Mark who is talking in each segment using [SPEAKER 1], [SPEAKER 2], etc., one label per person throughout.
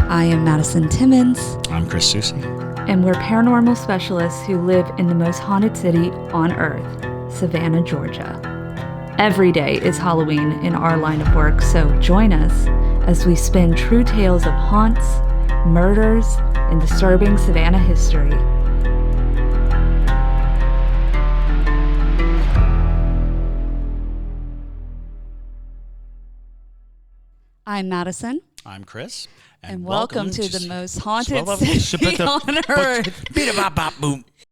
[SPEAKER 1] I am Madison Timmons.
[SPEAKER 2] I'm Chris Susie.
[SPEAKER 1] And we're paranormal specialists who live in the most haunted city on earth, Savannah, Georgia. Every day is Halloween in our line of work, so join us as we spin true tales of haunts, murders, and disturbing Savannah history. I'm Madison.
[SPEAKER 2] I'm Chris.
[SPEAKER 1] And welcome to the most haunted city on earth.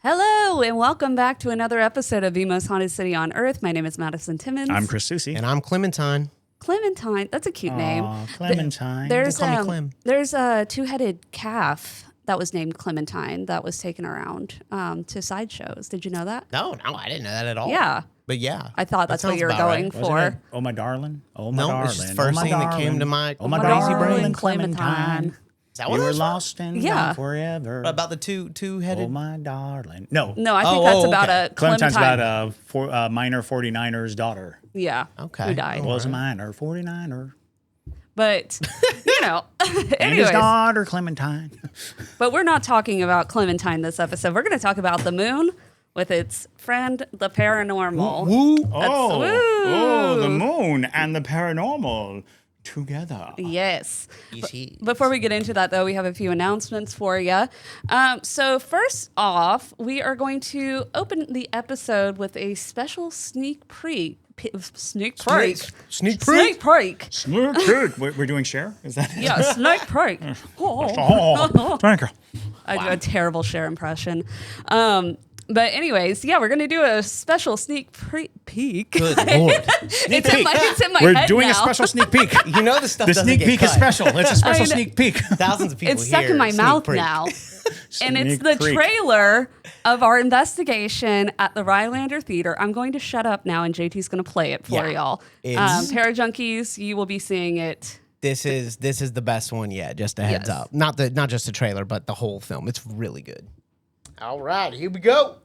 [SPEAKER 1] Hello, and welcome back to another episode of the most haunted city on earth. My name is Madison Timmons.
[SPEAKER 2] I'm Chris Susie.
[SPEAKER 3] And I'm Clementine.
[SPEAKER 1] Clementine, that's a cute name.
[SPEAKER 2] Clementine.
[SPEAKER 1] There's
[SPEAKER 3] Call me Clem.
[SPEAKER 1] there's a two-headed calf that was named Clementine that was taken around to sideshows. Did you know that?
[SPEAKER 3] No, I didn't know that at all.
[SPEAKER 1] Yeah.
[SPEAKER 3] But yeah.
[SPEAKER 1] I thought that's what you were going for.
[SPEAKER 2] Oh, my darling. Oh, my
[SPEAKER 3] No,
[SPEAKER 2] darling.
[SPEAKER 3] it's just the first thing that came to my
[SPEAKER 2] Oh, my
[SPEAKER 3] crazy
[SPEAKER 2] darling
[SPEAKER 3] brain.
[SPEAKER 2] Clementine.
[SPEAKER 3] Is that what
[SPEAKER 2] You
[SPEAKER 3] that
[SPEAKER 2] were
[SPEAKER 3] was?
[SPEAKER 2] lost and
[SPEAKER 1] Yeah.
[SPEAKER 2] gone forever.
[SPEAKER 3] What about the two-headed?
[SPEAKER 2] Oh, my darling. No.
[SPEAKER 1] No, I think that's about
[SPEAKER 3] okay.
[SPEAKER 1] a
[SPEAKER 2] Clementine's
[SPEAKER 1] Clementine.
[SPEAKER 2] about a minor 49er's daughter.
[SPEAKER 1] Yeah.
[SPEAKER 3] Okay.
[SPEAKER 1] Who died.
[SPEAKER 2] Was a minor 49er.
[SPEAKER 1] But, you know,
[SPEAKER 2] And his
[SPEAKER 1] anyways.
[SPEAKER 2] daughter, Clementine.
[SPEAKER 1] But we're not talking about Clementine this episode. We're going to talk about the moon with its friend, the paranormal.
[SPEAKER 3] Woo.
[SPEAKER 2] Oh, the moon and the paranormal together.
[SPEAKER 1] Yes.
[SPEAKER 3] Yes.
[SPEAKER 1] Before we get into that, though, we have a few announcements for you. So first off, we are going to open the episode with a special sneak peek. Sneak peek.
[SPEAKER 3] Sneak
[SPEAKER 1] Sneak peek.
[SPEAKER 2] Sneak peek. We're doing share? Is that it?
[SPEAKER 1] Yeah, sneak peek.
[SPEAKER 2] Oh, thank you.
[SPEAKER 1] I do a terrible Cher impression. But anyways, yeah, we're going to do a special sneak peek.
[SPEAKER 3] Good Lord.
[SPEAKER 1] It's in my
[SPEAKER 2] We're
[SPEAKER 1] head
[SPEAKER 2] doing
[SPEAKER 1] now.
[SPEAKER 2] a special sneak peek.
[SPEAKER 3] You know this stuff
[SPEAKER 2] The
[SPEAKER 3] doesn't
[SPEAKER 2] sneak
[SPEAKER 3] get
[SPEAKER 2] peek is
[SPEAKER 3] cut.
[SPEAKER 2] special. It's a special
[SPEAKER 1] I know.
[SPEAKER 2] sneak peek.
[SPEAKER 3] Thousands of people
[SPEAKER 1] It's stuck
[SPEAKER 3] hear
[SPEAKER 1] in my
[SPEAKER 3] sneak
[SPEAKER 1] mouth
[SPEAKER 3] peek.
[SPEAKER 1] now. And it's
[SPEAKER 2] Sneak
[SPEAKER 1] the
[SPEAKER 2] peek.
[SPEAKER 1] trailer of our investigation at the Rylander Theater. I'm going to shut up now, and JT's going to play it for
[SPEAKER 3] Yeah.
[SPEAKER 1] y'all.
[SPEAKER 3] It's-
[SPEAKER 1] Parajunkies, you will be seeing it.
[SPEAKER 3] This is the best one yet. Just a heads
[SPEAKER 1] Yes.
[SPEAKER 3] up. Not just the trailer, but the whole film. It's really good. All right, here we go.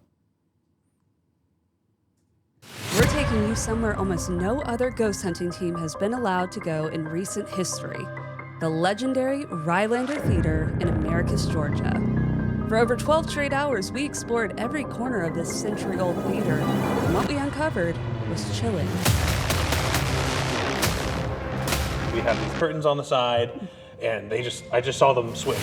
[SPEAKER 1] We're taking you somewhere almost no other ghost hunting team has been allowed to go in recent history. The legendary Rylander Theater in Americus, Georgia. For over 12 straight hours, we explored every corner of this century-old theater, and what we uncovered was chilling.
[SPEAKER 4] We have these curtains on the side, and I just saw them switch.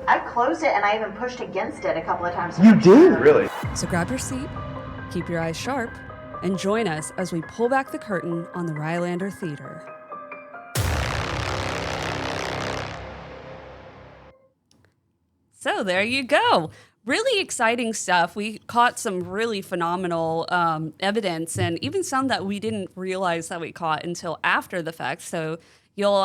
[SPEAKER 5] I closed it and I even pushed against it a couple of times.
[SPEAKER 4] You did? Really?
[SPEAKER 1] So grab your seat, keep your eyes sharp, and join us as we pull back the curtain on the Rylander Theater. So there you go. Really exciting stuff. We caught some really phenomenal evidence, and even some that we didn't realize that we caught until after the fact. So you'll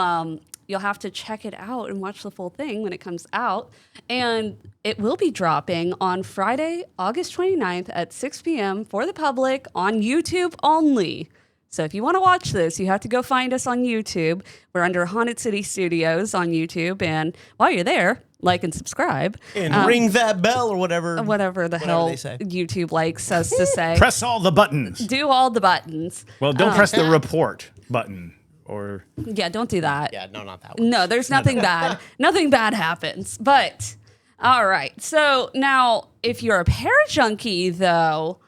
[SPEAKER 1] have to check it out and watch the full thing when it comes out. And it will be dropping on Friday, August 29th at 6 p.m. for the public on YouTube only. So if you want to watch this, you have to go find us on YouTube. We're under Haunted City Studios on YouTube. And while you're there, like and subscribe.
[SPEAKER 3] And ring that bell or whatever.
[SPEAKER 1] Whatever the hell
[SPEAKER 3] they say.
[SPEAKER 1] YouTube likes us to say.
[SPEAKER 2] Press all the buttons.
[SPEAKER 1] Do all the buttons.
[SPEAKER 2] Well, don't press the report button. Or
[SPEAKER 1] Yeah, don't do that.
[SPEAKER 3] Yeah, no, not that one.
[SPEAKER 1] No, there's nothing bad. Nothing bad happens. But, all right. So now, if you're a parajunkie, though,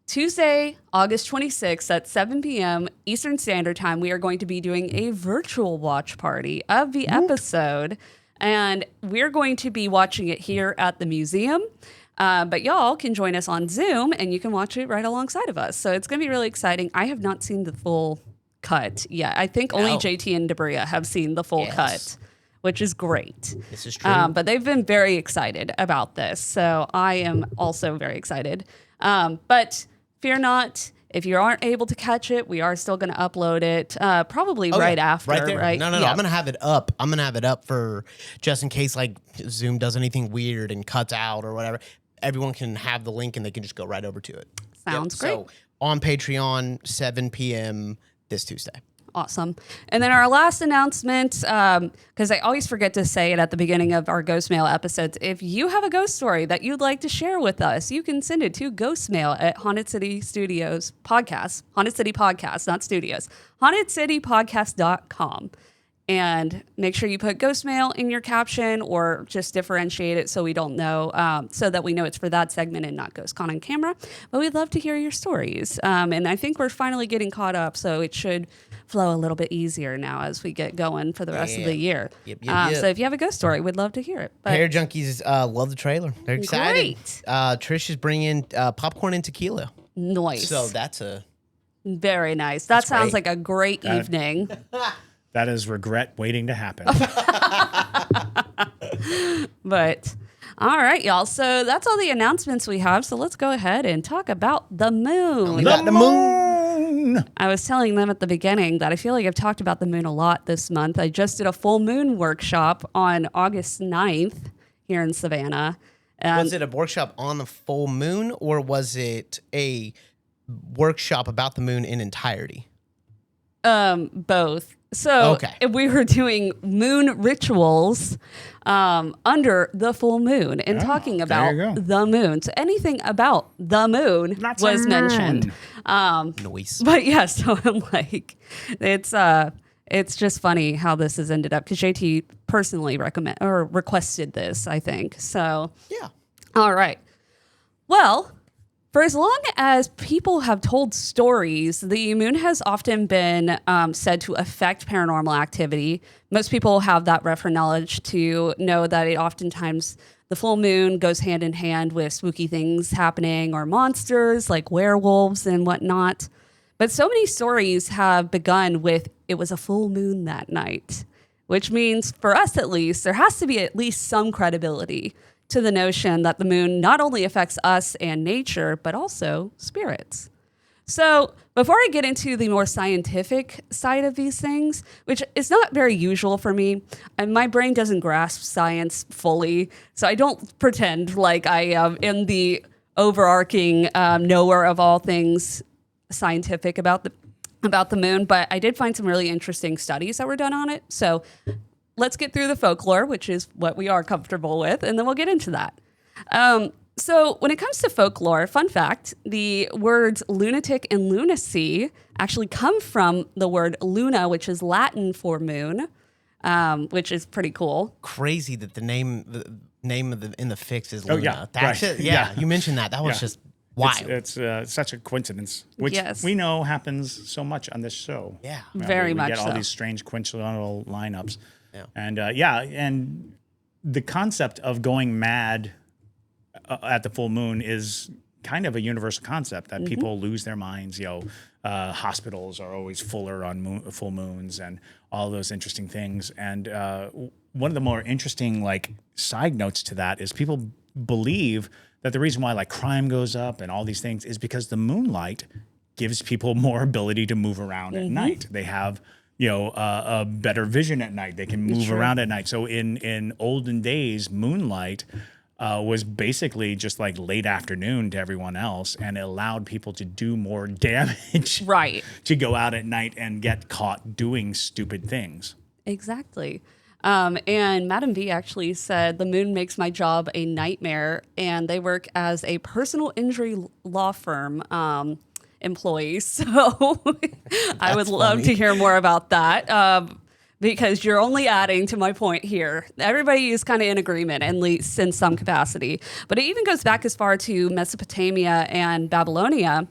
[SPEAKER 1] Tuesday, August 26th at 7 p.m. Eastern Standard Time, we are going to be doing a virtual watch party of the episode. And we're going to be watching it here at the museum. But y'all can join us on Zoom, and you can watch it right alongside of us. So it's going to be really exciting. I have not seen the full cut yet. I think only JT and Debria have seen the full cut, which is great.
[SPEAKER 3] This is true.
[SPEAKER 1] But they've been very excited about this. So I am also very excited. But fear not. If you aren't able to catch it, we are still going to upload it probably right after,
[SPEAKER 3] right there.
[SPEAKER 1] right?
[SPEAKER 3] No.
[SPEAKER 1] Yeah.
[SPEAKER 3] I'm gonna have it up. I'm gonna have it up for just in case like Zoom does anything weird and cuts out or whatever. Everyone can have the link and they can just go right over to it.
[SPEAKER 1] Sounds great.
[SPEAKER 3] So on Patreon, 7 p.m. this Tuesday.
[SPEAKER 1] Awesome. And then our last announcement, because I always forget to say it at the beginning of our ghost mail episodes, if you have a ghost story that you'd like to share with us, you can send it to ghostmail at Haunted City Studios Podcast, Haunted City Podcast, not studios, hauntedcitypodcast.com. And make sure you put ghost mail in your caption or just differentiate it so we don't know, so that we know it's for that segment and not Ghost Con on camera. But we'd love to hear your stories. And I think we're finally getting caught up, so it should flow a little bit easier now as we get going for the rest of the year.
[SPEAKER 3] Yep.
[SPEAKER 1] So if you have a ghost story, we'd love to hear it. But
[SPEAKER 3] Hair Junkies love the trailer. They're excited.
[SPEAKER 1] Great.
[SPEAKER 3] Trish is bringing popcorn and tequila.
[SPEAKER 1] Nice.
[SPEAKER 3] So that's a...
[SPEAKER 1] Very nice. That sounds
[SPEAKER 3] great.
[SPEAKER 1] like a great evening.
[SPEAKER 2] That is regret waiting to happen.
[SPEAKER 1] But all right, y'all. So that's all the announcements we have. So let's go ahead and talk about the moon.
[SPEAKER 3] We got the moon.
[SPEAKER 1] I was telling them at the beginning that I feel like I've talked about the moon a lot this month. I just did a full moon workshop on August 9th here in Savannah.
[SPEAKER 3] Was it a workshop on the full moon, or was it a workshop about the moon in entirety?
[SPEAKER 1] Both. So we were doing moon rituals under the full moon and talking about the moon. So anything about the moon was mentioned.
[SPEAKER 3] Noise.
[SPEAKER 1] But yeah, so I'm like, it's just funny how this has ended up because JT personally requested this, I think. So
[SPEAKER 3] yeah.
[SPEAKER 1] All right. Well, for as long as people have told stories, the moon has often been said to affect paranormal activity. Most people have that reference knowledge to know that it oftentimes, the full moon goes hand in hand with spooky things happening or monsters like werewolves and whatnot. But so many stories have begun with, it was a full moon that night, which means for us at least, there has to be at least some credibility to the notion that the moon not only affects us and nature, but also spirits. So before I get into the more scientific side of these things, which is not very usual for me, and my brain doesn't grasp science fully, so I don't pretend like I am in the overarching knower of all things scientific about the moon, but I did find some really interesting studies that were done on it. So let's get through the folklore, which is what we are comfortable with, and then we'll get into that. So when it comes to folklore, fun fact, the words lunatic and lunacy actually come from the word luna, which is Latin for moon, which is pretty cool.
[SPEAKER 3] Crazy that the name of in the fix is Luna.
[SPEAKER 2] Oh, yeah.
[SPEAKER 3] That's
[SPEAKER 2] Right.
[SPEAKER 3] it. Yeah, you mentioned that. That was just wild.
[SPEAKER 2] It's such a coincidence, which we know happens so much on this show.
[SPEAKER 3] Yeah.
[SPEAKER 1] Very much
[SPEAKER 2] We get all
[SPEAKER 1] so.
[SPEAKER 2] these strange coincidental lineups.
[SPEAKER 3] Yeah.
[SPEAKER 2] And and the concept of going mad at the full moon is kind of a universal concept that people lose their minds. Hospitals are always fuller on full moons and all those interesting things. And one of the more interesting side notes to that is people believe that the reason why crime goes up and all these things is because the moonlight gives people more ability to move around at night. They have a better vision at night. They can move around at night. So in olden days, moonlight was basically just like late afternoon to everyone else, and it allowed people to do more damage.
[SPEAKER 1] Right.
[SPEAKER 2] To go out at night and get caught doing stupid things.
[SPEAKER 1] Exactly. And Madam V actually said, the moon makes my job a nightmare, and they work as a personal injury law firm employee. So I would love to hear more about that. Because you're only adding to my point here. Everybody is kind of in agreement, at least in some capacity. But it even goes back as far to Mesopotamia and Babylonia.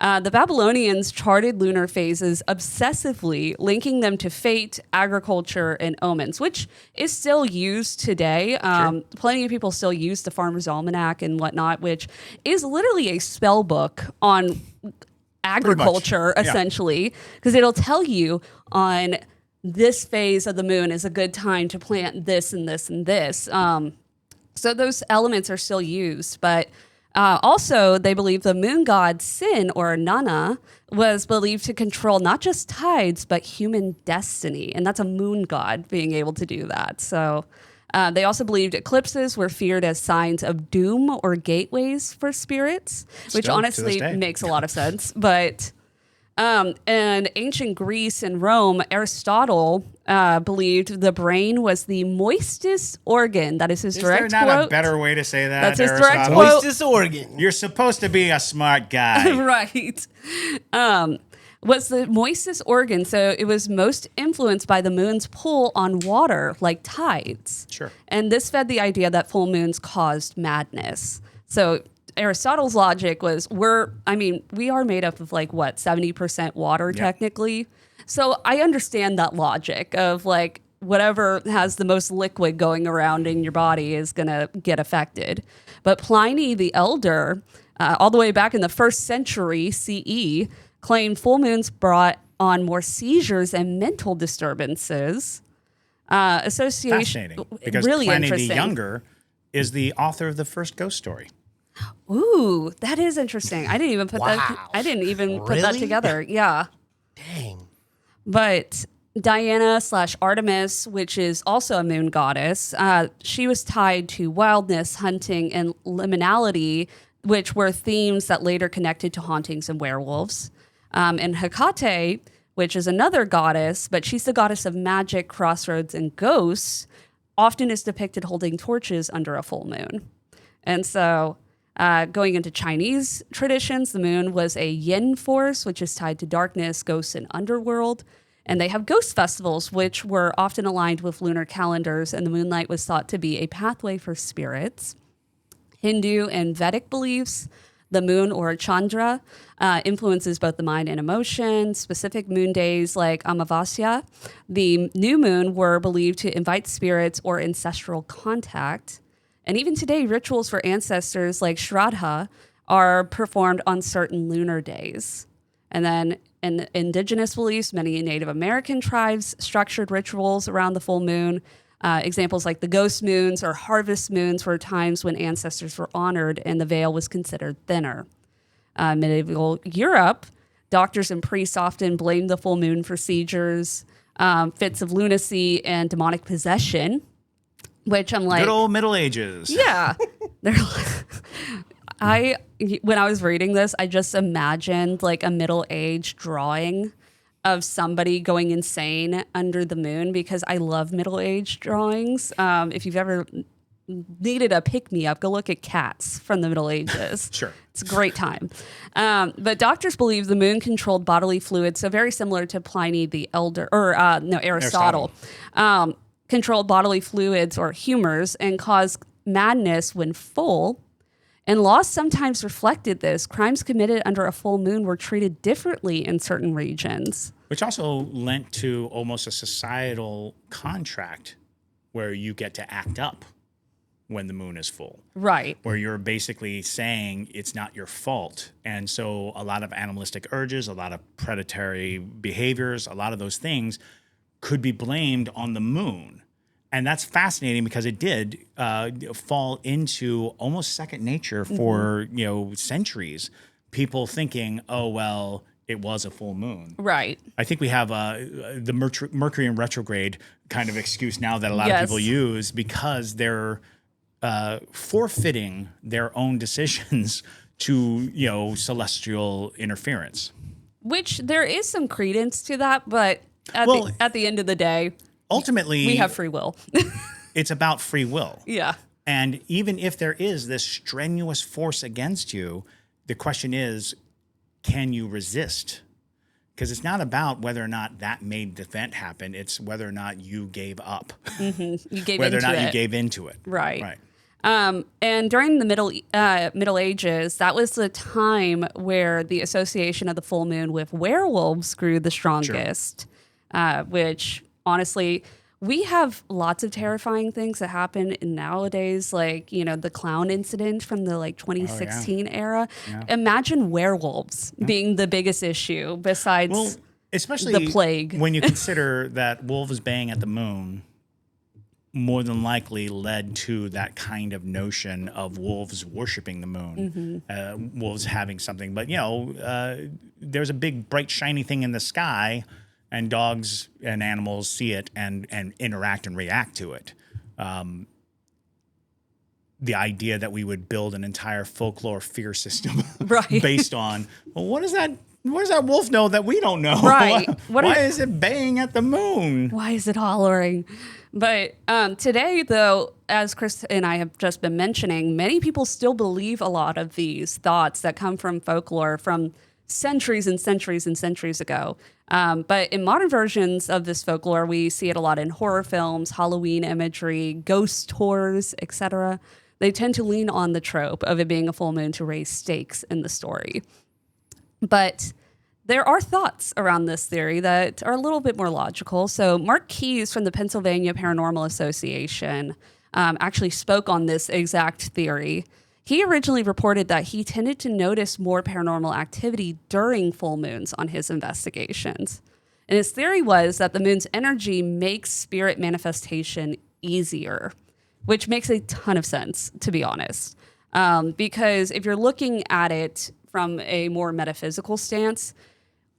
[SPEAKER 1] The Babylonians charted lunar phases obsessively, linking them to fate, agriculture, and omens, which is still used today. Plenty of people still use the Farmer's Almanac and whatnot, which is literally a spell book on agriculture, essentially, because it'll tell you on this phase of the moon is a good time to plant this and this and this. So those elements are still used, but also they believe the moon god Sin, or Nana, was believed to control not just tides, but human destiny. And that's a moon god being able to do that. So they also believed eclipses were feared as signs of doom or gateways for spirits, which honestly makes a lot of sense. But In ancient Greece and Rome, Aristotle believed the brain was the moistest organ. That is his direct
[SPEAKER 2] Is there not
[SPEAKER 1] quote.
[SPEAKER 2] a better way to say that,
[SPEAKER 1] That's his direct
[SPEAKER 2] Aristotle?
[SPEAKER 1] quote.
[SPEAKER 3] Moistest organ.
[SPEAKER 2] You're supposed to be a smart guy.
[SPEAKER 1] Right. Was the moistest organ, so it was most influenced by the moon's pull on water, like tides.
[SPEAKER 2] Sure.
[SPEAKER 1] And this fed the idea that full moons caused madness. So Aristotle's logic was we are made up of 70% water technically. So I understand that logic of whatever has the most liquid going around in your body is going to get affected. But Pliny the Elder, all the way back in the 1st century CE, claimed full moons brought on more seizures and mental disturbances.
[SPEAKER 2] Fascinating. Because
[SPEAKER 1] really
[SPEAKER 2] Pliny the
[SPEAKER 1] interesting.
[SPEAKER 2] Younger is the author of the first ghost story.
[SPEAKER 1] Ooh, that is interesting. I didn't even put
[SPEAKER 3] Wow.
[SPEAKER 1] put that
[SPEAKER 3] Really?
[SPEAKER 1] together. Yeah.
[SPEAKER 3] Dang.
[SPEAKER 1] But Diana/Artemis, which is also a moon goddess, she was tied to wildness, hunting, and liminality, which were themes that later connected to hauntings and werewolves. And Hecate, which is another goddess, but she's the goddess of magic, crossroads, and ghosts, often is depicted holding torches under a full moon. And so going into Chinese traditions, the moon was a yin force, which is tied to darkness, ghosts, and underworld. And they have ghost festivals, which were often aligned with lunar calendars, and the moonlight was thought to be a pathway for spirits. Hindu and Vedic beliefs, the moon or Chandra influences both the mind and emotion. Specific moon days like Amavasya, the new moon, were believed to invite spirits or ancestral contact. And even today, rituals for ancestors like Shraddha are performed on certain lunar days. And then in indigenous beliefs, many Native American tribes structured rituals around the full moon. Examples like the ghost moons or harvest moons were times when ancestors were honored and the veil was considered thinner. Medieval Europe, doctors and priests often blamed the full moon for seizures, fits of lunacy, and demonic possession, which I'm like...
[SPEAKER 2] Good old Middle Ages.
[SPEAKER 1] Yeah. They're when I was reading this, I just imagined a middle-aged drawing of somebody going insane under the moon because I love middle-aged drawings. If you've ever needed a pick-me-up, go look at Cats from the Middle Ages.
[SPEAKER 2] Sure.
[SPEAKER 1] It's a great time. But doctors believe the moon controlled bodily fluids, so very similar to Pliny the Elder, Aristotle. Controlled bodily fluids or humors and caused madness when full. And laws sometimes reflected this. Crimes committed under a full moon were treated differently in certain regions.
[SPEAKER 2] Which also lent to almost a societal contract where you get to act up when the moon is full.
[SPEAKER 1] Right.
[SPEAKER 2] Where you're basically saying it's not your fault. And so a lot of animalistic urges, a lot of predatory behaviors, a lot of those things could be blamed on the moon. And that's fascinating because it did fall into almost second nature for centuries. People thinking, oh, well, it was a full moon.
[SPEAKER 1] Right.
[SPEAKER 2] I think we have the Mercury in retrograde kind of excuse now that a lot of people use because they're forfeiting their own decisions to, celestial interference.
[SPEAKER 1] Which there is some credence to that, but at the end of the day,
[SPEAKER 2] ultimately,
[SPEAKER 1] we have free will.
[SPEAKER 2] It's about free will.
[SPEAKER 1] Yeah.
[SPEAKER 2] And even if there is this strenuous force against you, the question is, can you resist? Because it's not about whether or not that made the event happen. It's whether or not you gave up.
[SPEAKER 1] Mm-hmm. You gave
[SPEAKER 2] whether
[SPEAKER 1] into
[SPEAKER 2] or not
[SPEAKER 1] it.
[SPEAKER 2] you gave into it.
[SPEAKER 1] Right.
[SPEAKER 2] Right.
[SPEAKER 1] And during the Middle Ages, that was the time where the association of the full moon with werewolves grew the strongest, which honestly, we have lots of terrifying things that happen nowadays, like, the clown incident from the 2016 era.
[SPEAKER 2] Yeah.
[SPEAKER 1] Imagine werewolves being the biggest issue besides
[SPEAKER 2] especially
[SPEAKER 1] the plague.
[SPEAKER 2] when you consider that wolves baying at the moon more than likely led to that kind of notion of wolves worshiping the moon, wolves having something. But, there's a big, bright, shiny thing in the sky, and dogs and animals see it and interact and react to it. The idea that we would build an entire folklore fear system
[SPEAKER 1] Right.
[SPEAKER 2] based on, well, what does that What does that wolf know that we don't know?
[SPEAKER 1] Right.
[SPEAKER 2] Why is it baying at the moon?
[SPEAKER 1] Why is it hollering? But today, though, as Chris and I have just been mentioning, many people still believe a lot of these thoughts that come from folklore from centuries and centuries and centuries ago. But in modern versions of this folklore, we see it a lot in horror films, Halloween imagery, ghost tours, etc. They tend to lean on the trope of it being a full moon to raise stakes in the story. But there are thoughts around this theory that are a little bit more logical. So Mark Keyes from the Pennsylvania Paranormal Association actually spoke on this exact theory. He originally reported that he tended to notice more paranormal activity during full moons on his investigations. And his theory was that the moon's energy makes spirit manifestation easier, which makes a ton of sense, to be honest. Because if you're looking at it from a more metaphysical stance,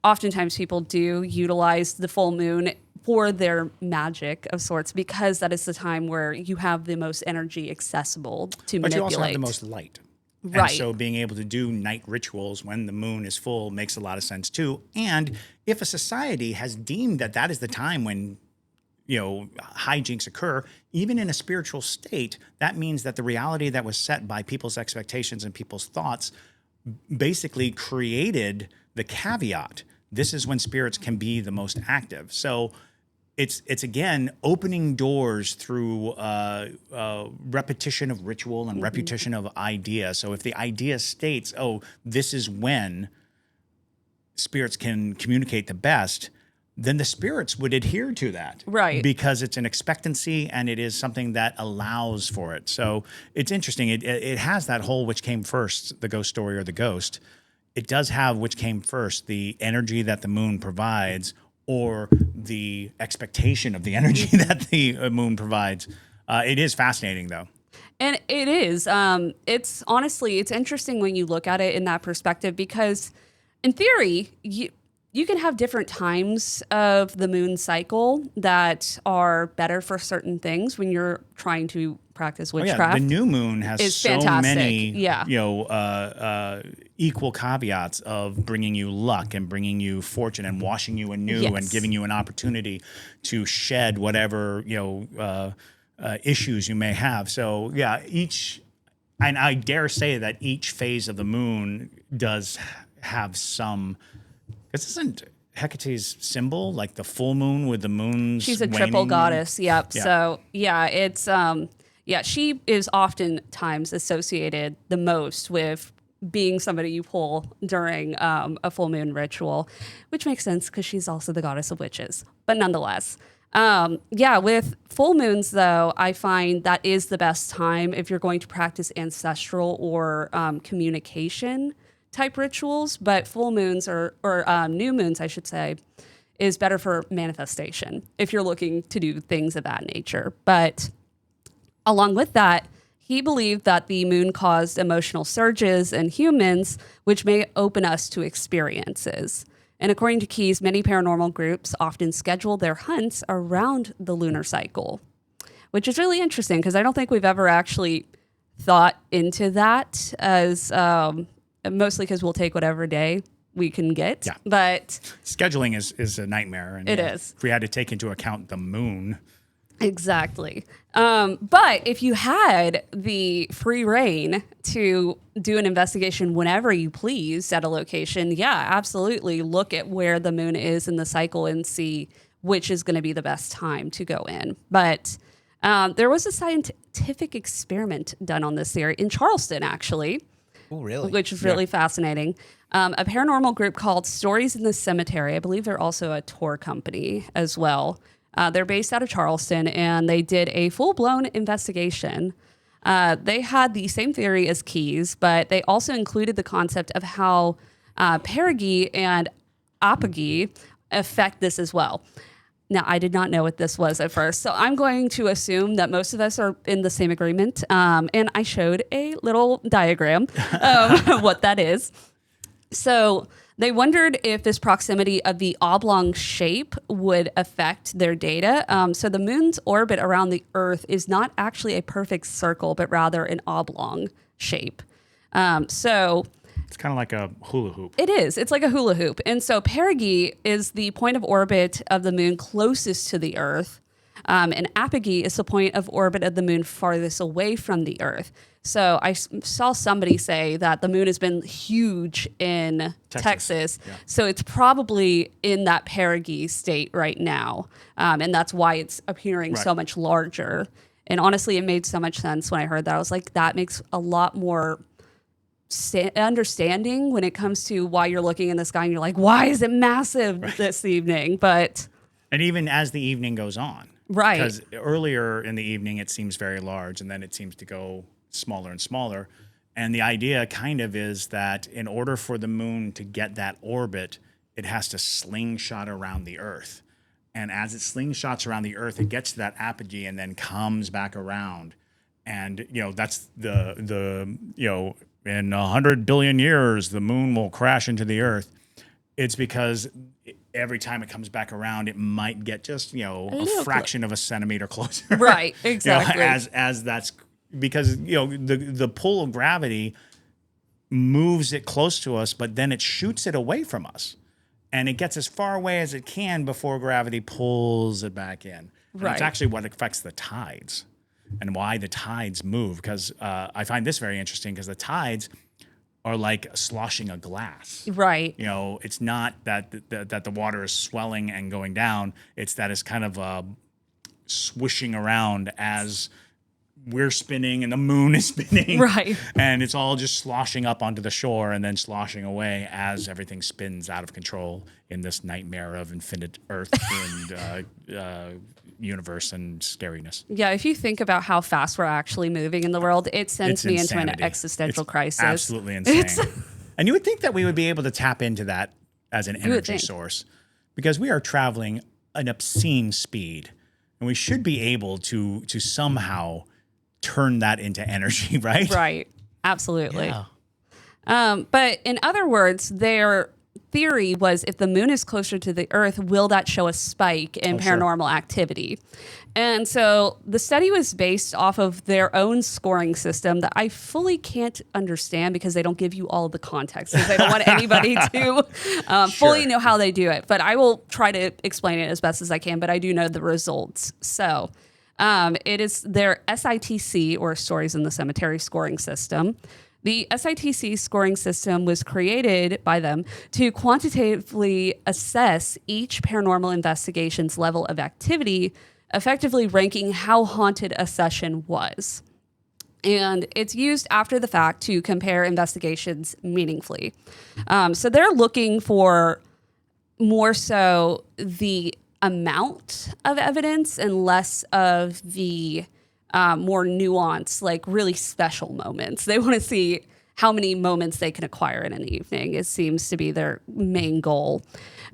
[SPEAKER 1] oftentimes people do utilize the full moon for their magic of sorts because that is the time where you have the most energy accessible to
[SPEAKER 2] But
[SPEAKER 1] manipulate.
[SPEAKER 2] you also have the most light.
[SPEAKER 1] Right.
[SPEAKER 2] And so being able to do night rituals when the moon is full makes a lot of sense too. And if a society has deemed that that is the time when, hijinks occur, even in a spiritual state, that means that the reality that was set by people's expectations and people's thoughts basically created the caveat. This is when spirits can be the most active. So it's again opening doors through repetition of ritual and repetition of idea. So if the idea states, "Oh, this is when spirits can communicate the best," then the spirits would adhere to that,
[SPEAKER 1] Right?
[SPEAKER 2] Because it's an expectancy and it is something that allows for it. So it's interesting. It has that whole which came first, the ghost story or the ghost. It does have which came first, the energy that the moon provides or the expectation of the energy that the moon provides. It is fascinating, though.
[SPEAKER 1] And it is. It's honestly, it's interesting when you look at it in that perspective because in theory, you can have different times of the moon cycle that are better for certain things when you're trying to practice witchcraft.
[SPEAKER 2] The new moon has
[SPEAKER 1] is
[SPEAKER 2] so
[SPEAKER 1] fantastic.
[SPEAKER 2] many,
[SPEAKER 1] Yeah.
[SPEAKER 2] equal caveats of bringing you luck and bringing you fortune and washing you anew
[SPEAKER 1] Yes.
[SPEAKER 2] and giving you an opportunity to shed whatever issues you may have. So and I dare say that each phase of the moon does have some. This isn't Hecate's symbol, like the full moon with the moon's
[SPEAKER 1] She's a
[SPEAKER 2] waning?
[SPEAKER 1] triple goddess. Yep.
[SPEAKER 2] Yeah.
[SPEAKER 1] So it's she is oftentimes associated the most with being somebody you pull during a full moon ritual, which makes sense because she's also the goddess of witches. But nonetheless, with full moons, though, I find that is the best time if you're going to practice ancestral or communication type rituals. But full moons or new moons, I should say, is better for manifestation if you're looking to do things of that nature. But along with that, he believed that the moon caused emotional surges in humans, which may open us to experiences. And according to Keyes, many paranormal groups often schedule their hunts around the lunar cycle, which is really interesting because I don't think we've ever actually thought into that as mostly because we'll take whatever day we can get.
[SPEAKER 2] Yeah.
[SPEAKER 1] But
[SPEAKER 2] scheduling is a nightmare. And
[SPEAKER 1] it is.
[SPEAKER 2] If we had to take into account the moon.
[SPEAKER 1] Exactly. But if you had the free reign to do an investigation whenever you please at a location, yeah, absolutely look at where the moon is in the cycle and see which is going to be the best time to go in. But there was a scientific experiment done on this theory in Charleston, actually.
[SPEAKER 3] Oh, really?
[SPEAKER 1] Which is really fascinating. A paranormal group called Stories in the Cemetery. I believe they're also a tour company as well. They're based out of Charleston, and they did a full-blown investigation. They had the same theory as Keyes, but they also included the concept of how perigee and apogee affect this as well. Now, I did not know what this was at first, so I'm going to assume that most of us are in the same agreement, and I showed a little diagram of what that is. So they wondered if this proximity of the oblong shape would affect their data. So the moon's orbit around the Earth is not actually a perfect circle, but rather an oblong shape. So
[SPEAKER 2] It's kind of like a hula hoop.
[SPEAKER 1] It is. It's like a hula hoop. And so perigee is the point of orbit of the moon closest to the Earth. And apogee is the point of orbit of the moon farthest away from the Earth. So I saw somebody say that the moon has been huge in Texas.
[SPEAKER 2] Yeah.
[SPEAKER 1] So it's probably in that perigee state right now. And that's why it's appearing so much larger. And honestly, it made so much sense when I heard that. I was like, that makes a lot more understanding when it comes to why you're looking in the sky and you're like, why is it massive this evening?
[SPEAKER 2] And even as the evening goes on.
[SPEAKER 1] Right.
[SPEAKER 2] Because earlier in the evening, it seems very large, and then it seems to go smaller and smaller. And the idea kind of is that in order for the moon to get that orbit, it has to slingshot around the Earth. And as it slingshots around the Earth, it gets to that apogee and then comes back around. And, that's the in 100 billion years, the moon will crash into the Earth. It's because every time it comes back around, it might get just, a fraction of a centimeter closer.
[SPEAKER 1] Right, exactly.
[SPEAKER 2] As that's because, the pull of gravity moves it close to us, but then it shoots it away from us. And it gets as far away as it can before gravity pulls it back in. And it's actually what affects the tides and why the tides move. Because I find this very interesting because the tides are like sloshing a glass.
[SPEAKER 1] Right.
[SPEAKER 2] It's not that the water is swelling and going down. It's that it's kind of swishing around as we're spinning and the moon is spinning.
[SPEAKER 1] Right.
[SPEAKER 2] And it's all just sloshing up onto the shore and then sloshing away as everything spins out of control in this nightmare of infinite Earth and universe and scariness.
[SPEAKER 1] Yeah, if you think about how fast we're actually moving in the world, it sends me into an existential crisis.
[SPEAKER 2] Absolutely insane. And you would think that we would be able to tap into that as an energy source because we are traveling an obscene speed and we should be able to somehow turn that into energy, right?
[SPEAKER 1] Right. Absolutely.
[SPEAKER 3] Yeah.
[SPEAKER 1] But in other words, their theory was if the moon is closer to the Earth, will that show a spike in paranormal activity? And so the study was based off of their own scoring system that I fully can't understand because they don't give you all of the context because they don't want anybody to fully know how they do it. But I will try to explain it as best as I can, but I do know the results. So it is their SITC, or Stories in the Cemetery scoring system. The SITC scoring system was created by them to quantitatively assess each paranormal investigation's level of activity, effectively ranking how haunted a session was. And it's used after the fact to compare investigations meaningfully. So they're looking for more so the amount of evidence and less of the more nuanced, like really special moments. They want to see how many moments they can acquire in an evening. It seems to be their main goal.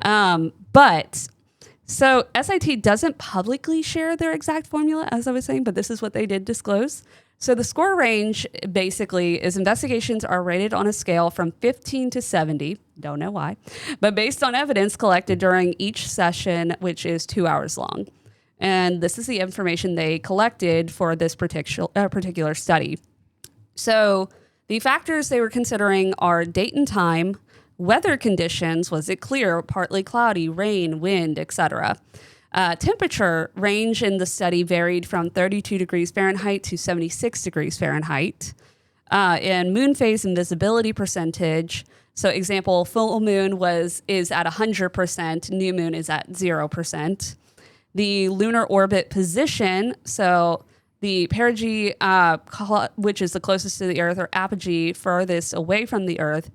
[SPEAKER 1] But so SIT doesn't publicly share their exact formula, as I was saying, but this is what they did disclose. So the score range basically is investigations are rated on a scale from 15 to 70. Don't know why, but based on evidence collected during each session, which is 2 hours long. And this is the information they collected for this particular study. So the factors they were considering are date and time, weather conditions, was it clear, partly cloudy, rain, wind, etc. Temperature range in the study varied from 32 degrees Fahrenheit to 76 degrees Fahrenheit. And moon phase and visibility percentage. So example, full moon is at 100%, new moon is at 0%. The lunar orbit position, so the perigee, which is the closest to the Earth, or apogee, furthest away from the Earth.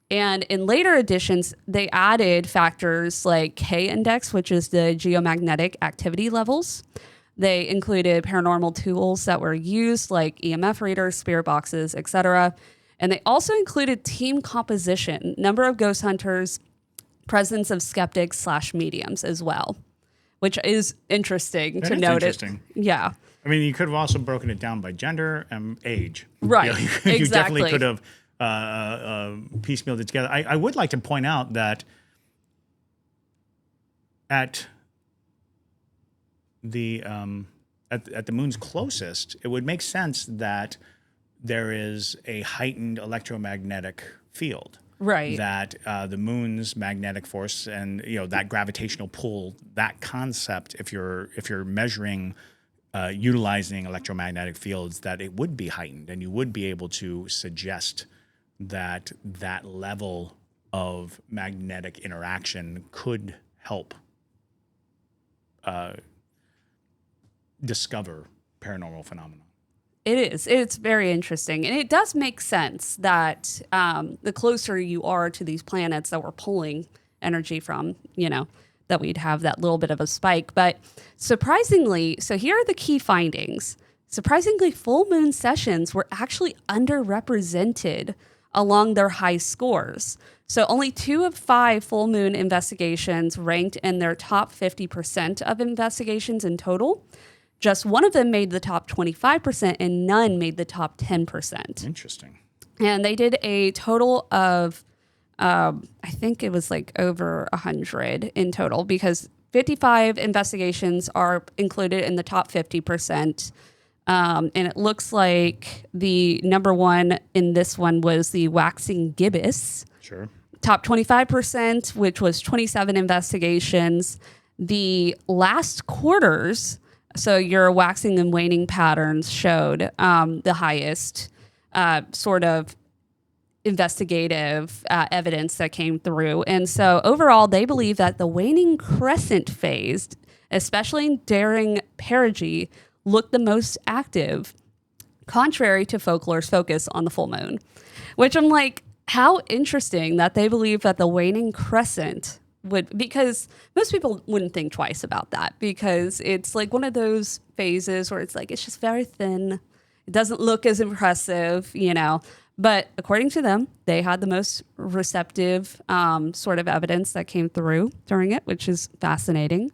[SPEAKER 1] And in later editions, they added factors like K-index, which is the geomagnetic activity levels. They included paranormal tools that were used, like EMF readers, spirit boxes, etc. And they also included team composition, number of ghost hunters, presence of skeptics/mediums as well, which is interesting to notice. Yeah.
[SPEAKER 2] I mean, you could have also broken it down by gender and age.
[SPEAKER 1] Right.
[SPEAKER 2] You definitely could have piecemealed it together. I would like to point out that at the moon's closest, it would make sense that there is a heightened electromagnetic field.
[SPEAKER 1] Right.
[SPEAKER 2] That the moon's magnetic force and that gravitational pull, that concept, if you're measuring utilizing electromagnetic fields, that it would be heightened, and you would be able to suggest that level of magnetic interaction could help discover paranormal phenomena.
[SPEAKER 1] It is. It's very interesting. And it does make sense that the closer you are to these planets that we're pulling energy from, that we'd have that little bit of a spike. But surprisingly, so here are the key findings. Surprisingly, full moon sessions were actually underrepresented along their high scores. So only 2 of 5 full moon investigations ranked in their top 50% of investigations in total. Just 1 of them made the top 25%, and none made the top 10%.
[SPEAKER 2] Interesting.
[SPEAKER 1] And they did a total of, I think it was like over 100 in total, because 55 investigations are included in the top 50%. And it looks like the number 1 in this one was the waxing gibbous.
[SPEAKER 2] Sure.
[SPEAKER 1] Top 25%, which was 27 investigations. The last quarters, so your waxing and waning patterns, showed the highest sort of investigative evidence that came through. And so overall, they believe that the waning crescent phase, especially during perigee, looked the most active, contrary to Folklore's focus on the full moon, which I'm like, how interesting that they believe that the waning crescent would, because most people wouldn't think twice about that, because it's like one of those phases where it's like, it's just very thin. It doesn't look as impressive, but according to them, they had the most receptive sort of evidence that came through during it, which is fascinating.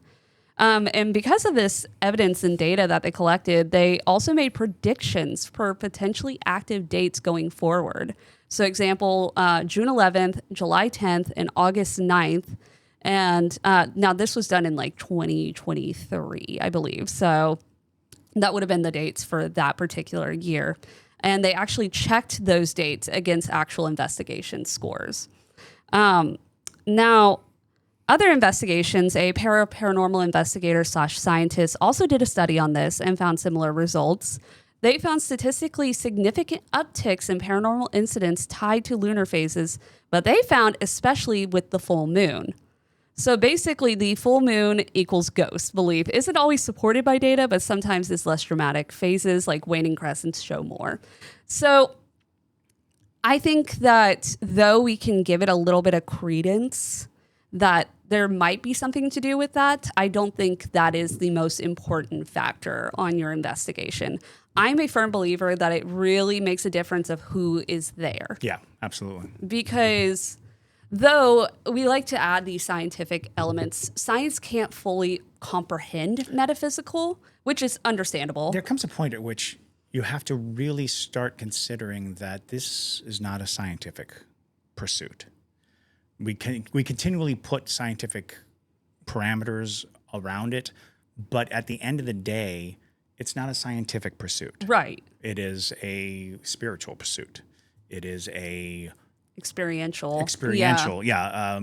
[SPEAKER 1] And because of this evidence and data that they collected, they also made predictions for potentially active dates going forward. So example, June 11th, July 10th, and August 9th. And now this was done in like 2023, I believe. So that would have been the dates for that particular year. And they actually checked those dates against actual investigation scores. Now, other investigations, a paranormal investigator / scientist also did a study on this and found similar results. They found statistically significant upticks in paranormal incidents tied to lunar phases, but they found especially with the full moon. So basically, the full moon equals ghost belief isn't always supported by data, but sometimes it's less dramatic. Phases like waning crescents show more. So I think that though we can give it a little bit of credence, that there might be something to do with that, I don't think that is the most important factor on your investigation. I'm a firm believer that it really makes a difference of who is there.
[SPEAKER 2] Yeah, absolutely.
[SPEAKER 1] Because though we like to add these scientific elements, science can't fully comprehend metaphysical, which is understandable.
[SPEAKER 2] There comes a point at which you have to really start considering that this is not a scientific pursuit. We continually put scientific parameters around it, but at the end of the day, it's not a scientific pursuit.
[SPEAKER 1] Right.
[SPEAKER 2] It is a spiritual pursuit. It is a
[SPEAKER 1] Experiential.
[SPEAKER 2] Yeah.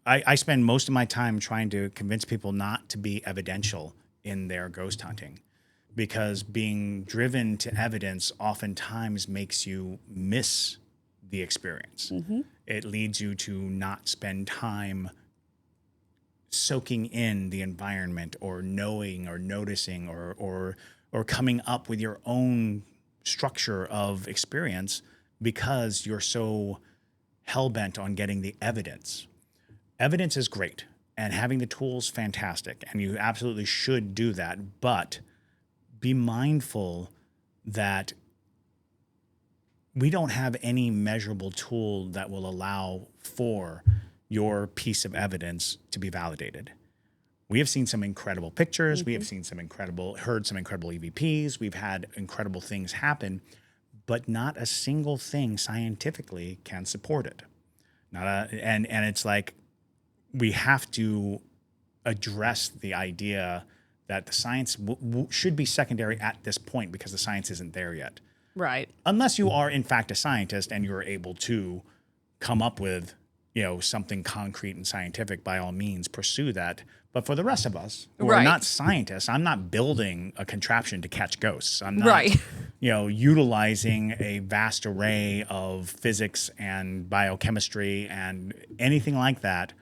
[SPEAKER 2] I spend most of my time trying to convince people not to be evidential in their ghost hunting, because being driven to evidence oftentimes makes you miss the experience. Mm-hmm. It leads you to not spend time soaking in the environment, or knowing, or noticing, or coming up with your own structure of experience, because you're so hell-bent on getting the evidence. Evidence is great, and having the tools, fantastic, and you absolutely should do that, but be mindful that we don't have any measurable tool that will allow for your piece of evidence to be validated. We have seen some incredible pictures. Mm-hmm. We have seen heard some incredible EVPs. We've had incredible things happen, but not a single thing scientifically can support it. And it's like, we have to address the idea that the science should be secondary at this point, because the science isn't there yet.
[SPEAKER 1] Right.
[SPEAKER 2] Unless you are, in fact, a scientist and you're able to come up with, something concrete and scientific, by all means, pursue that. But for the rest of us who are
[SPEAKER 1] Right.
[SPEAKER 2] not scientists, I'm not building a contraption to catch ghosts. I'm not,
[SPEAKER 1] Right.
[SPEAKER 2] utilizing a vast array of physics and biochemistry and anything like that.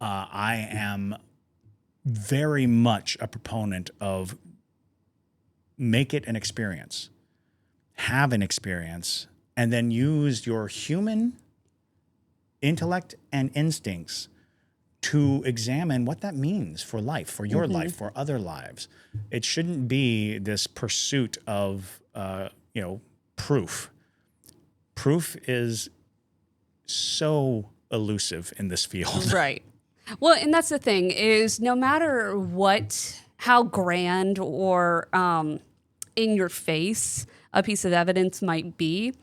[SPEAKER 2] I am very much a proponent of make it an experience, have an experience, and then use your human intellect and instincts to examine what that means for life, for your life, for other lives. It shouldn't be this pursuit of, proof. Proof is so elusive in this field.
[SPEAKER 1] Right. Well, and that's the thing is no matter how grand or in your face a piece of evidence might be,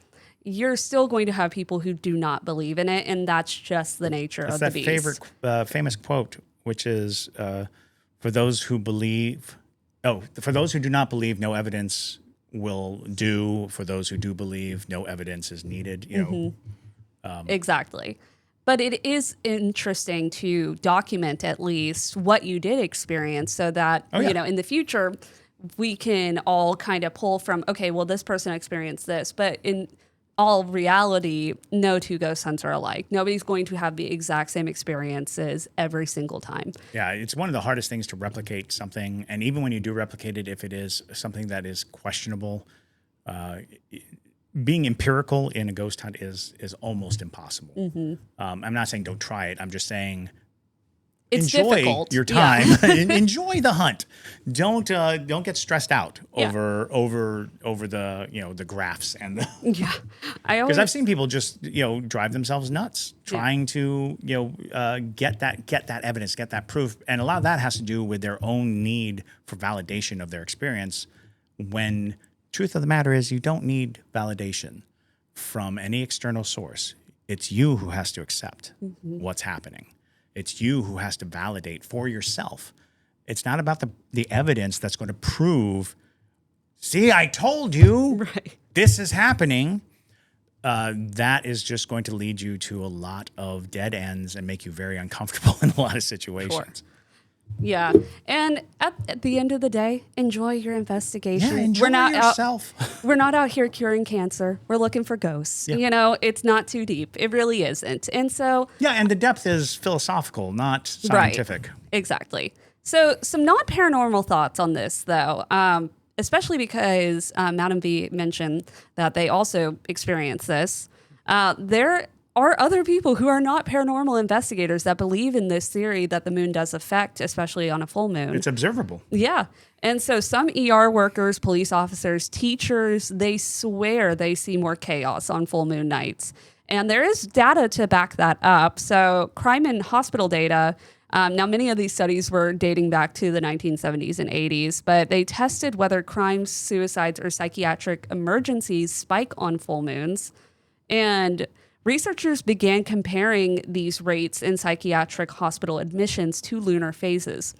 [SPEAKER 1] you're still going to have people who do not believe in it, and that's just the nature
[SPEAKER 2] That's
[SPEAKER 1] of the
[SPEAKER 2] that
[SPEAKER 1] beast.
[SPEAKER 2] favorite famous quote, which is, for those who do not believe, no evidence will do. For those who do believe, no evidence is needed.
[SPEAKER 1] Exactly. But it is interesting to document at least what you did experience so that, in the future, we can all kind of pull from, okay, well, this person experienced this. But in all reality, no two ghost hunts are alike. Nobody's going to have the exact same experiences every single time.
[SPEAKER 2] Yeah, it's one of the hardest things to replicate something. And even when you do replicate it, if it is something that is questionable, being empirical in a ghost hunt is almost impossible. I'm not saying don't try it. I'm just saying
[SPEAKER 1] It's
[SPEAKER 2] enjoy
[SPEAKER 1] difficult.
[SPEAKER 2] your time. Enjoy the hunt. Don't get stressed out over the graphs and the
[SPEAKER 1] Yeah.
[SPEAKER 2] because I've seen people just drive themselves nuts trying to get that evidence, get that proof, and a lot of that has to do with their own need for validation of their experience. When truth of the matter is, you don't need validation from any external source. It's you who has to accept what's happening. It's you who has to validate for yourself. It's not about the evidence that's going to prove, see, I told you this is happening. That is just going to lead you to a lot of dead ends and make you very uncomfortable in a lot of situations.
[SPEAKER 1] Yeah. And at the end of the day, enjoy your investigation.
[SPEAKER 2] Yeah, enjoy yourself.
[SPEAKER 1] We're not out here curing cancer. We're looking for ghosts.
[SPEAKER 2] Yeah.
[SPEAKER 1] It's not too deep. It really isn't. And so
[SPEAKER 2] Yeah, and the depth is philosophical, not scientific.
[SPEAKER 1] Right. Exactly. So some non-paranormal thoughts on this, though, especially because Madam V mentioned that they also experience this. There are other people who are not paranormal investigators that believe in this theory that the moon does affect, especially on a full moon.
[SPEAKER 2] It's observable.
[SPEAKER 1] Yeah. And so some ER workers, police officers, teachers, they swear they see more chaos on full moon nights. And there is data to back that up. So crime and hospital data, now many of these studies were dating back to the 1970s and 80s, but they tested whether crimes, suicides, or psychiatric emergencies spike on full moons. And researchers began comparing these rates in psychiatric hospital admissions to lunar phases.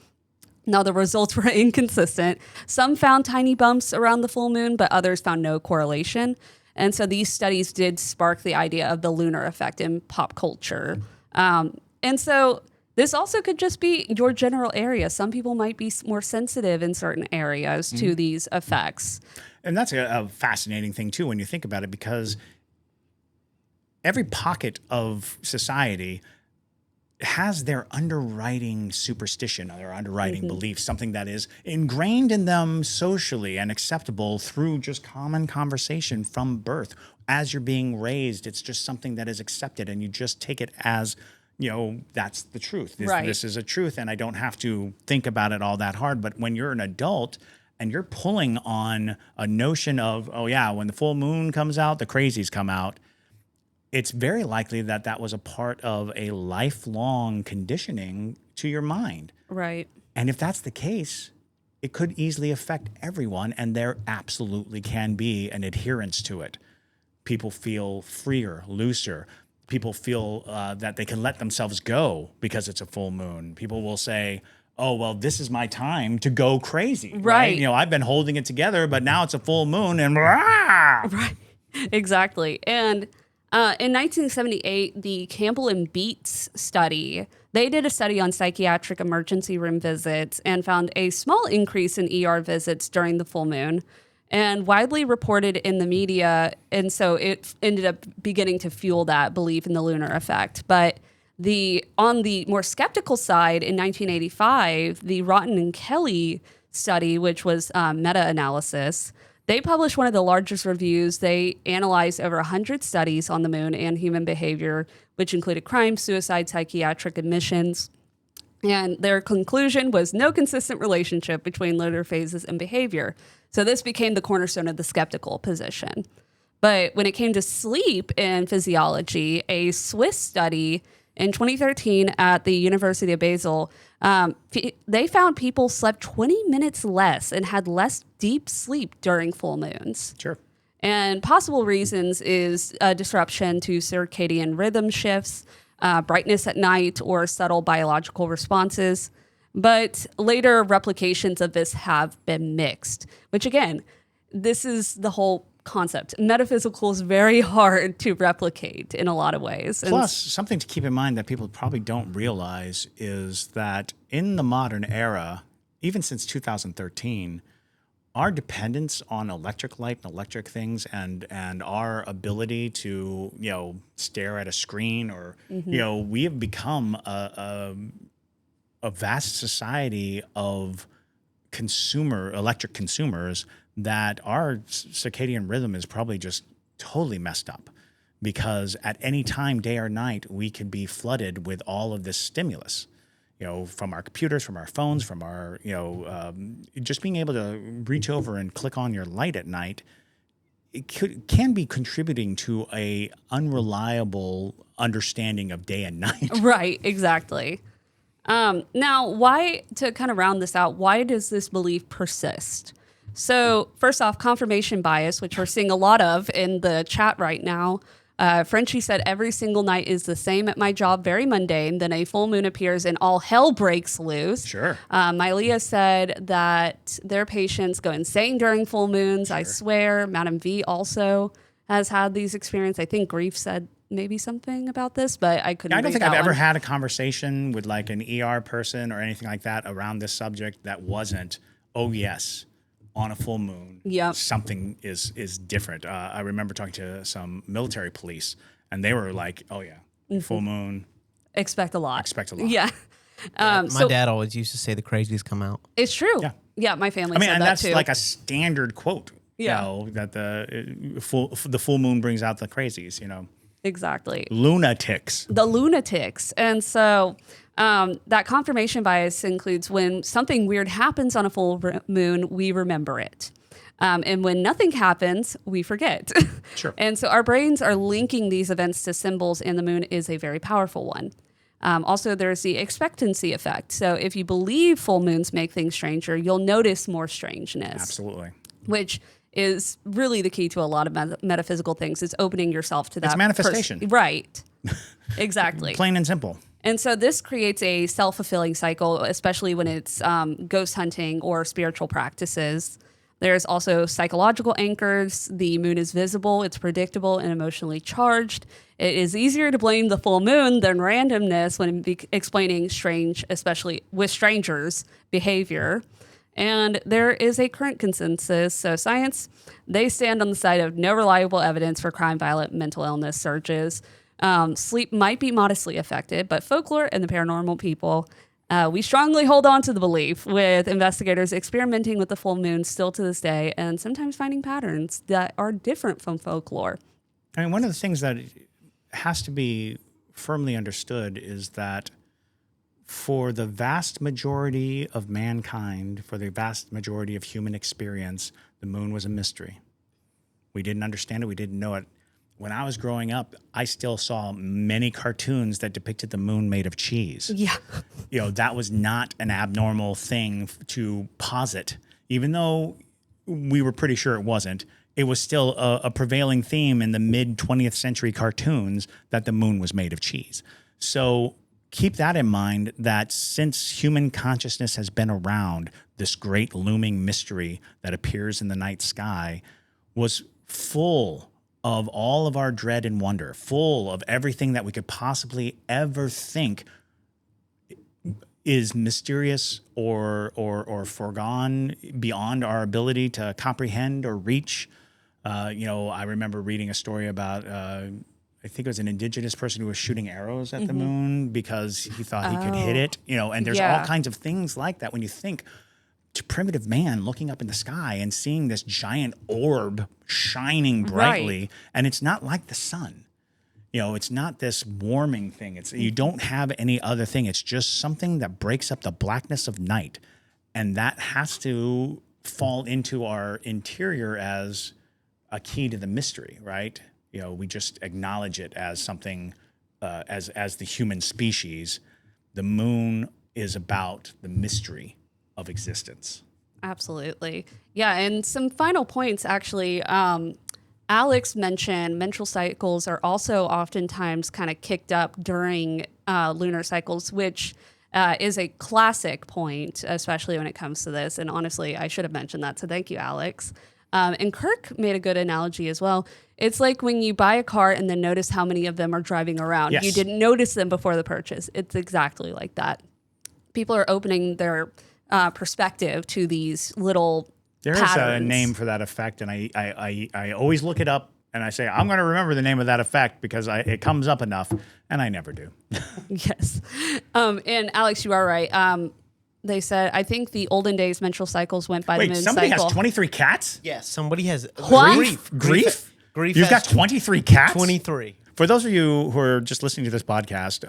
[SPEAKER 1] Now, the results were inconsistent. Some found tiny bumps around the full moon, but others found no correlation. And so these studies did spark the idea of the lunar effect in pop culture. And so this also could just be your general area. Some people might be more sensitive in certain areas to these effects.
[SPEAKER 2] And that's a fascinating thing, too, when you think about it, because every pocket of society has their underwriting superstition, their underwriting belief, something that is ingrained in them socially and acceptable through just common conversation from birth. As you're being raised, it's just something that is accepted, and you just take it as, that's the truth. This is a truth, and I don't have to think about it all that hard. But when you're an adult and you're pulling on a notion of, oh yeah, when the full moon comes out, the crazies come out, it's very likely that that was a part of a lifelong conditioning to your mind.
[SPEAKER 1] Right.
[SPEAKER 2] And if that's the case, it could easily affect everyone, and there absolutely can be an adherence to it. People feel freer, looser. People feel that they can let themselves go because it's a full moon. People will say, oh, well, this is my time to go crazy.
[SPEAKER 1] Right.
[SPEAKER 2] You know, I've been holding it together, but now it's a full moon and rah!
[SPEAKER 1] Right. Exactly. And in 1978, the Campbell and Beats study, they did a study on psychiatric emergency room visits and found a small increase in ER visits during the full moon and widely reported in the media. And so it ended up beginning to fuel that belief in the lunar effect. But on the more skeptical side, in 1985, the Rotten and Kelly study, which was meta-analysis, they published one of the largest reviews. They analyzed over 100 studies on the moon and human behavior, which included crime, suicide, psychiatric admissions. And their conclusion was no consistent relationship between lunar phases and behavior. So this became the cornerstone of the skeptical position. But when it came to sleep and physiology, a Swiss study in 2013 at the University of Basel, they found people slept 20 minutes less and had less deep sleep during full moons.
[SPEAKER 2] Sure.
[SPEAKER 1] And possible reasons is a disruption to circadian rhythm shifts, brightness at night, or subtle biological responses. But later replications of this have been mixed, which again, this is the whole concept. Metaphysical is very hard to replicate in a lot of ways.
[SPEAKER 2] Plus, something to keep in mind that people probably don't realize is that in the modern era, even since 2013, our dependence on electric light and electric things and our ability to, you know, stare at a screen or, you know, we have become a vast society of electric consumers that our circadian rhythm is probably just totally messed up because at any time, day or night, we could be flooded with all of this stimulus, you know, from our computers, from our phones, from our, you know, just being able to reach over and click on your light at night. It can be contributing to a unreliable understanding of day and night.
[SPEAKER 1] Right, exactly. Now, to kind of round this out, why does this belief persist? So first off, confirmation bias, which we're seeing a lot of in the chat right now. Frenchie said, every single night is the same at my job, very mundane. Then a full moon appears and all hell breaks loose.
[SPEAKER 2] Sure.
[SPEAKER 1] Mylea said that their patients go insane during full moons. Sure. I swear. Madam V also has had these experiences. I think Grief said maybe something about this, but I couldn't.
[SPEAKER 2] I don't
[SPEAKER 1] read
[SPEAKER 2] think
[SPEAKER 1] that
[SPEAKER 2] I've ever
[SPEAKER 1] one.
[SPEAKER 2] had a conversation with like an ER person or anything like that around this subject that wasn't, oh yes, on a full moon,
[SPEAKER 1] Yep.
[SPEAKER 2] something is different. I remember talking to some military police, and they were like, "Oh yeah, full moon,
[SPEAKER 1] Expect a lot.
[SPEAKER 2] expect a lot."
[SPEAKER 1] Yeah.
[SPEAKER 3] My dad always used to say the crazies come out.
[SPEAKER 1] It's true.
[SPEAKER 2] Yeah.
[SPEAKER 1] Yeah, my family
[SPEAKER 2] I mean,
[SPEAKER 1] said
[SPEAKER 2] and
[SPEAKER 1] that
[SPEAKER 2] that's
[SPEAKER 1] too.
[SPEAKER 2] like a standard quote.
[SPEAKER 1] Yeah.
[SPEAKER 2] You know, that the full moon brings out the crazies. You know,
[SPEAKER 1] exactly.
[SPEAKER 2] lunatics.
[SPEAKER 1] The lunatics. And so that confirmation bias includes when something weird happens on a full moon, we remember it. And when nothing happens, we forget.
[SPEAKER 2] Sure.
[SPEAKER 1] And so our brains are linking these events to symbols, and the moon is a very powerful one. Also, there's the expectancy effect. So if you believe full moons make things stranger, you'll notice more strangeness.
[SPEAKER 2] Absolutely.
[SPEAKER 1] Which is really the key to a lot of metaphysical things, is opening yourself to that.
[SPEAKER 2] It's manifestation.
[SPEAKER 1] Right. Exactly.
[SPEAKER 2] Plain and simple.
[SPEAKER 1] And so this creates a self-fulfilling cycle, especially when it's ghost hunting or spiritual practices. There's also psychological anchors. The moon is visible, it's predictable, and emotionally charged. It is easier to blame the full moon than randomness when explaining strange, especially with strangers, behavior. And there is a current consensus. So science, they stand on the side of no reliable evidence for crime, violent, mental illness surges. Sleep might be modestly affected, but folklore and the paranormal people, we strongly hold on to the belief, with investigators experimenting with the full moon still to this day and sometimes finding patterns that are different from folklore.
[SPEAKER 2] I mean, one of the things that has to be firmly understood is that for the vast majority of mankind, for the vast majority of human experience, the moon was a mystery. We didn't understand it. We didn't know it. When I was growing up, I still saw many cartoons that depicted the moon made of cheese.
[SPEAKER 1] Yeah.
[SPEAKER 2] You know, that was not an abnormal thing to posit, even though we were pretty sure it wasn't. It was still a prevailing theme in the mid 20th century cartoons that the moon was made of cheese. So keep that in mind, that since human consciousness has been around, this great looming mystery that appears in the night sky was full of all of our dread and wonder, full of everything that we could possibly ever think is mysterious or foregone beyond our ability to comprehend or reach. I remember reading a story about, I think it was an indigenous person who was shooting arrows at the moon because he thought he could hit it, and there's all kinds of things like that when you think to primitive man looking up in the sky and seeing this giant orb shining brightly,
[SPEAKER 1] Right.
[SPEAKER 2] and it's not like the sun. It's not this warming thing. You don't have any other thing. It's just something that breaks up the blackness of night. And that has to fall into our interior as a key to the mystery, right? We just acknowledge it as something, as the human species. The moon is about the mystery of existence.
[SPEAKER 1] Absolutely. Yeah. And some final points, actually. Alex mentioned menstrual cycles are also oftentimes kind of kicked up during lunar cycles, which is a classic point, especially when it comes to this. And honestly, I should have mentioned that. So thank you, Alex. And Kirk made a good analogy as well. It's like when you buy a car and then notice how many of them are driving around.
[SPEAKER 2] Yes.
[SPEAKER 1] You didn't notice them before the purchase. It's exactly like that. People are opening their perspective to these little
[SPEAKER 2] There is
[SPEAKER 1] patterns.
[SPEAKER 2] a name for that effect, and I always look it up, and I say, I'm going to remember the name of that effect because it comes up enough, and I never do.
[SPEAKER 1] Yes. And Alex, you are right. They said, I think the olden days menstrual cycles went by the
[SPEAKER 2] Wait,
[SPEAKER 1] moon
[SPEAKER 2] somebody
[SPEAKER 1] cycle.
[SPEAKER 2] has 23 cats?
[SPEAKER 3] Yes, somebody has
[SPEAKER 1] What?
[SPEAKER 2] Grief?
[SPEAKER 3] Grief
[SPEAKER 2] You've
[SPEAKER 3] has
[SPEAKER 2] got 23 cats?
[SPEAKER 3] 23.
[SPEAKER 2] For those of you who are just listening to this podcast,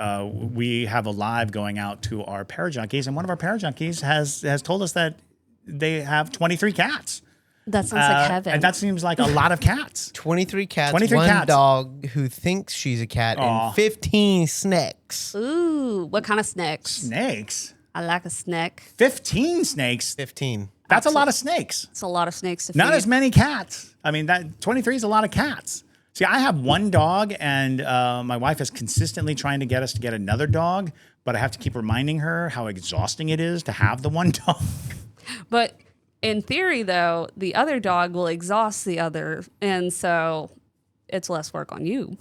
[SPEAKER 2] we have a live going out to our parajunkies, and one of our parajunkies has told us that they have 23 cats.
[SPEAKER 1] That sounds like heaven.
[SPEAKER 2] And that seems like a lot of cats.
[SPEAKER 3] 23 cats,
[SPEAKER 2] 23
[SPEAKER 3] one
[SPEAKER 2] cats.
[SPEAKER 3] dog who thinks she's a cat,
[SPEAKER 2] Aw.
[SPEAKER 3] and 15 snakes.
[SPEAKER 1] Ooh, what kind of snakes?
[SPEAKER 2] Snakes?
[SPEAKER 1] I like a snake.
[SPEAKER 2] 15 snakes?
[SPEAKER 3] 15.
[SPEAKER 2] That's a lot of snakes.
[SPEAKER 1] It's a lot of snakes to feed.
[SPEAKER 2] Not as many cats. I mean, that 23 is a lot of cats. See, I have one dog, and my wife is consistently trying to get us to get another dog, but I have to keep reminding her how exhausting it is to have the one dog.
[SPEAKER 1] But in theory, though, the other dog will exhaust the other, and so it's less work on you.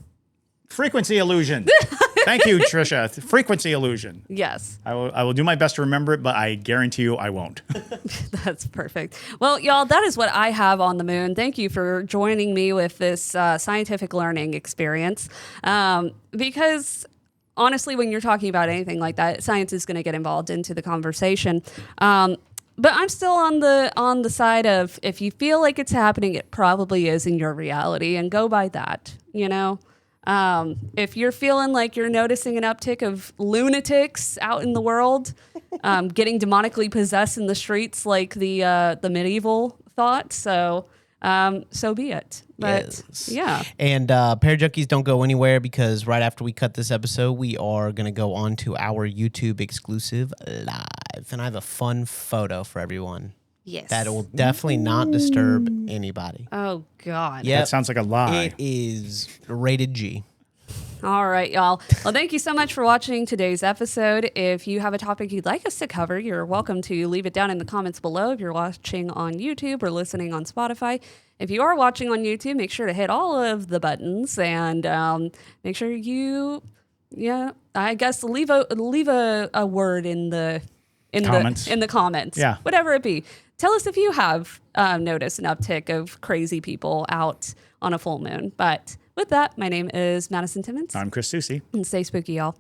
[SPEAKER 2] Frequency illusion. Thank you, Trisha. Frequency illusion.
[SPEAKER 1] Yes,
[SPEAKER 2] I will do my best to remember it, but I guarantee you I won't.
[SPEAKER 1] that's perfect. Well, y'all, that is what I have on the moon. Thank you for joining me with this scientific learning experience. Because honestly, when you're talking about anything like that, science is going to get involved into the conversation. But I'm still on the side of if you feel like it's happening, it probably is in your reality, and go by that. If you're feeling like you're noticing an uptick of lunatics out in the world, getting demonically possessed in the streets like the medieval thought, so be it. But
[SPEAKER 3] Yes.
[SPEAKER 1] yeah,
[SPEAKER 3] And Parajunkies, don't go anywhere because right after we cut this episode, we are going to go on to our YouTube exclusive live. And I have a fun photo for everyone
[SPEAKER 1] yes,
[SPEAKER 3] that will definitely not disturb anybody.
[SPEAKER 1] Oh God.
[SPEAKER 3] Yep.
[SPEAKER 2] That sounds like a lie.
[SPEAKER 3] It is rated G.
[SPEAKER 1] All right, y'all. Well, thank you so much for watching today's episode. If you have a topic you'd like us to cover, you're welcome to leave it down in the comments below if you're watching on YouTube or listening on Spotify. If you are watching on YouTube, make sure to hit all of the buttons and make sure you, I guess leave a word in the
[SPEAKER 2] Comments.
[SPEAKER 1] in the comments.
[SPEAKER 2] Yeah.
[SPEAKER 1] Whatever it be. Tell us if you have noticed an uptick of crazy people out on a full moon. But with that, my name is Madison Timmons.
[SPEAKER 2] I'm Chris Susi.
[SPEAKER 1] And stay spooky, y'all.